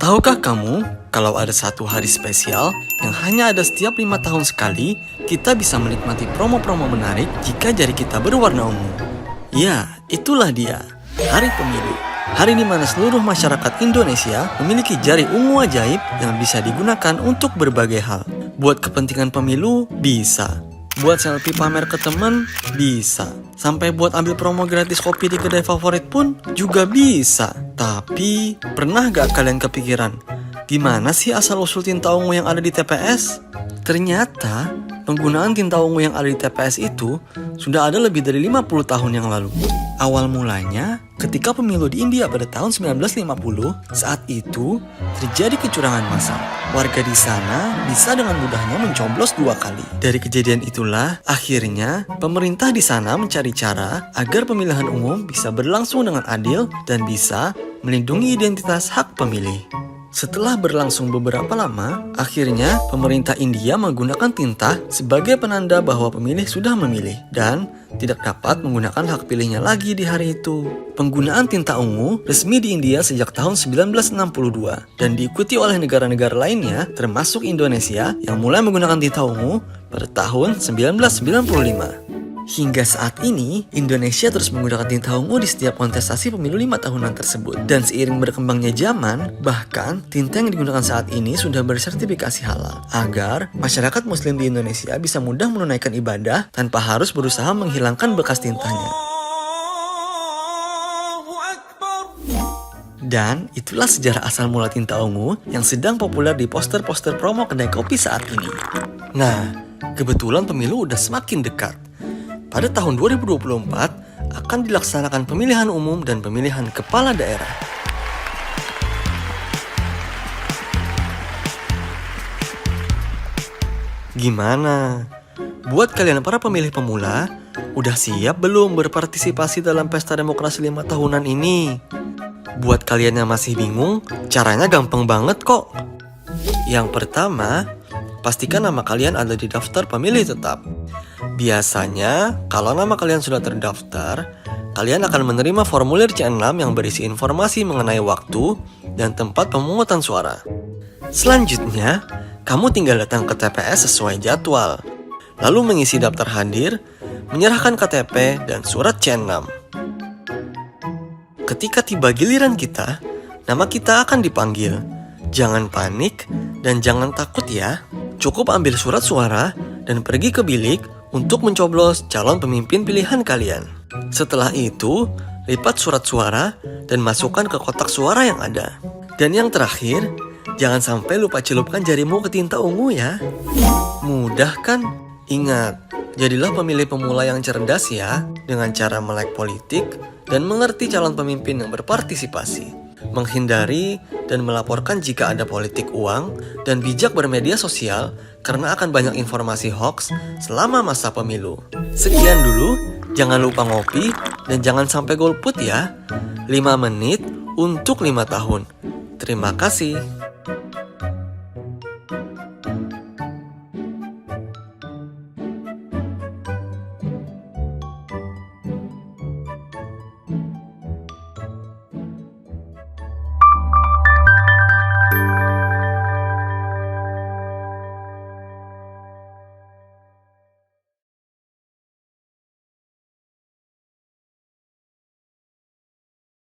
Tahukah kamu kalau ada satu hari spesial yang hanya ada setiap 5 tahun sekali, kita bisa menikmati promo-promo menarik jika jari kita berwarna ungu. Ya, itulah dia, Hari Pemilu. Hari di mana seluruh masyarakat Indonesia memiliki jari ungu ajaib yang bisa digunakan untuk berbagai hal. Buat kepentingan pemilu, bisa. Buat selfie pamer ke teman, bisa. Sampai buat ambil promo gratis kopi di kedai favorit pun juga bisa. Tapi, pernah gak kalian kepikiran, gimana sih asal-usul tinta ungu yang ada di TPS? Ternyata, penggunaan tinta ungu yang ada di TPS itu sudah ada lebih dari 50 tahun yang lalu. Awal mulanya, ketika pemilu di India pada tahun 1950, saat itu terjadi kecurangan massal. Warga di sana bisa dengan mudahnya mencoblos 2 kali. Dari kejadian itulah, akhirnya pemerintah di sana mencari cara agar pemilihan umum bisa berlangsung dengan adil dan bisa melindungi identitas hak pemilih. Setelah berlangsung beberapa lama, akhirnya pemerintah India menggunakan tinta sebagai penanda bahwa pemilih sudah memilih dan tidak dapat menggunakan hak pilihnya lagi di hari itu. Penggunaan tinta ungu resmi di India sejak tahun 1962 dan diikuti oleh negara-negara lainnya termasuk Indonesia yang mulai menggunakan tinta ungu pada tahun 1995. Hingga saat ini, Indonesia terus menggunakan tinta ungu di setiap kontestasi pemilu 5 tahunan tersebut. Dan seiring berkembangnya zaman, bahkan tinta yang digunakan saat ini sudah bersertifikasi halal, agar masyarakat muslim di Indonesia bisa mudah menunaikan ibadah tanpa harus berusaha menghilangkan bekas tintanya. Dan itulah sejarah asal mula tinta ungu yang sedang populer di poster-poster promo kedai kopi saat ini. Nah, kebetulan pemilu udah semakin dekat. Pada tahun 2024 akan dilaksanakan pemilihan umum dan pemilihan kepala daerah. Gimana? Buat kalian para pemilih pemula, udah siap belum berpartisipasi dalam pesta demokrasi 5 tahunan ini? Buat kalian yang masih bingung, caranya gampang banget kok. Yang pertama, pastikan nama kalian ada di daftar pemilih tetap. Biasanya, kalau nama kalian sudah terdaftar, kalian akan menerima formulir C6 yang berisi informasi mengenai waktu dan tempat pemungutan suara. Selanjutnya, kamu tinggal datang ke TPS sesuai jadwal, lalu mengisi daftar hadir, menyerahkan KTP dan surat C6. Ketika tiba giliran kita, nama kita akan dipanggil. Jangan panik dan jangan takut ya. Cukup ambil surat suara dan pergi ke bilik untuk mencoblos calon pemimpin pilihan kalian. Setelah itu, lipat surat suara dan masukkan ke kotak suara yang ada. Dan yang terakhir, jangan sampai lupa celupkan jarimu ke tinta ungu ya. Mudah kan? Ingat, jadilah pemilih pemula yang cerdas ya, dengan cara melek politik dan mengerti calon pemimpin yang berpartisipasi. Menghindari dan melaporkan jika ada politik uang, dan bijak bermedia sosial karena akan banyak informasi hoax selama masa pemilu. Sekian dulu, jangan lupa ngopi dan jangan sampai golput ya. 5 menit untuk 5 tahun. Terima kasih.